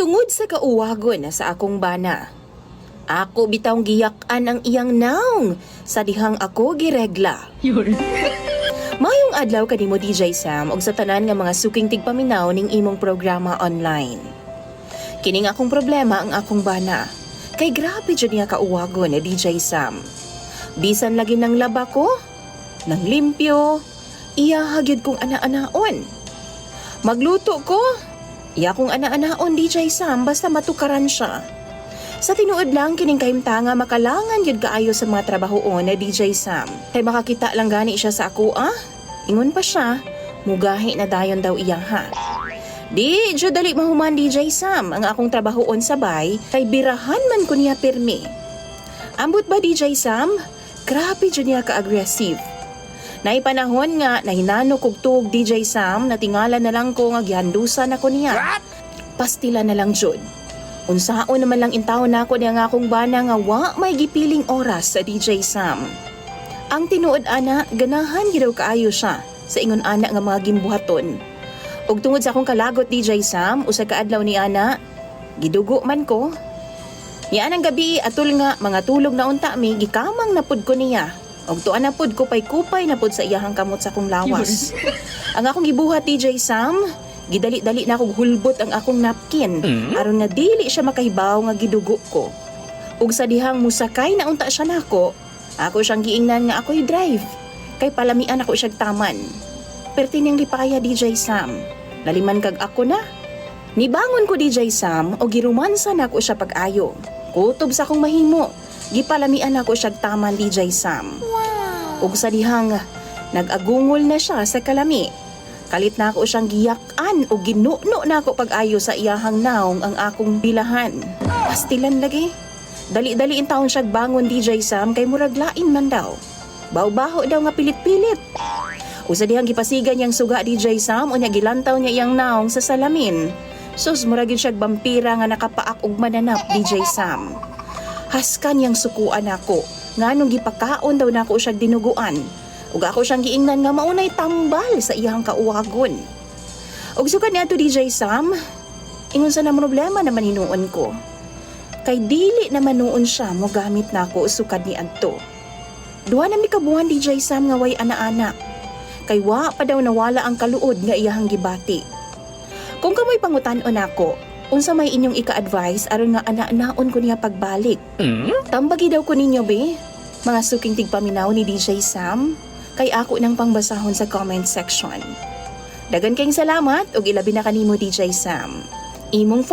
Tungod sa kauwagon na sa akong bana, ako bitawng giyak-an ang iyang naong sa dihang ako giregla. Mayong adlaw kanimo DJ Sam og sa tanan nga mga suking tigpaminaw ning imong programa online. Kining akong problema ang akong bana. Kay grabe jud niya kauwagon ni DJ Sam. Bisan lagi ng laba ko, nang limpyo, iya hagyud kong ana-anaon. Magluto ko, iya kong ana-anaon DJ Sam basta matukaran siya. Sa tinuod lang kining kahimtanga makalangan yun kaayo sa mga trabahoon na DJ Sam. Kay makakita lang gani siya sa ako Ingon pa siya, mugahi na dayon daw iya ha. Di, jud dali mahuman DJ Sam ang akong trabahoon sabay kay birahan man ko niya pirmi. Ambot ba DJ Sam? Grabe jud niya ka-aggressive. Naipanahon nga nahinano kog tuog DJ Sam na tingala na lang ko nga gihandusan ako niya. Pastila na lang jud. Unsaon naman lang intaw na ako niya nga akong bana nga wa may gipiling oras sa DJ Sam. Ang tinuod ana, ganahan gidaw kaayo siya sa ingon ana nga mga gimbuhaton. Ug tungod sa akong kalagot DJ Sam, usa ka adlaw ni ana, gidugo man ko. Yan ang gabi atul nga mga tulog na unta mi gikamang napud ko niya. Og tuan na pud kupay-kupay na pud sa iyahang kamot sa akong lawas. Ang akong gibuhat DJ Sam, gidali-dali na akong hulbot ang akong napkin aron nga dili siya makahibaw nga gidugo ko. Ug sa dihang musakay na unta siya nako, ako siyang giingnan nga ako'y drive. Kay palamian ako siyang taman. Perti niyang lipaya DJ Sam. Laliman kag ako na. Nibangon ko DJ Sam o girumansa na ako siya pag-ayo. Kutob sa akong mahimo. Gipalamian ako siyang taman DJ Sam. Ug sa dihang nag-agungol na siya sa kalami. Kalit na ako siyang giyak-an o ginuno na ako pag-ayo sa iyahang naong ang akong bilahan. Pastilan lagi. Dali-dali in taon siya bangon DJ Sam kay murag lain man daw. Baw-baho daw nga pilit-pilit. Usa dihang gipasigan niyang suga DJ Sam unya gilantaw niya iyang naong sa salamin. Sus murag siya vampira nga nakapaak og mananap DJ Sam. Haskan niyang sukuan ako nganong gipakaon daw nako siya dinuguan. Ug ako siyang giingnan nga maunay tambal sa iyang kauwagon. Ug sukad niadto DJ Sam, ingon sa na problema naman hinuon ko. Kay dili naman noon siya mo gamit na ako usukad ni adto. Duha na mi kabuhan DJ Sam nga way ana-ana. Kay wa pa daw nawala ang kaluod nga iyahang gibati. Kung kamoy pangutan-on ako, unsa may inyong ika-advise aron nga ana-anaon ko niya pagbalik? Tambagi daw ko ninyo be, mga suking tigpaminaw ni DJ Sam, kay ako nang pangbasahon sa comment section. Dagan kayong salamat ug ilabi na kanimo DJ Sam. Imong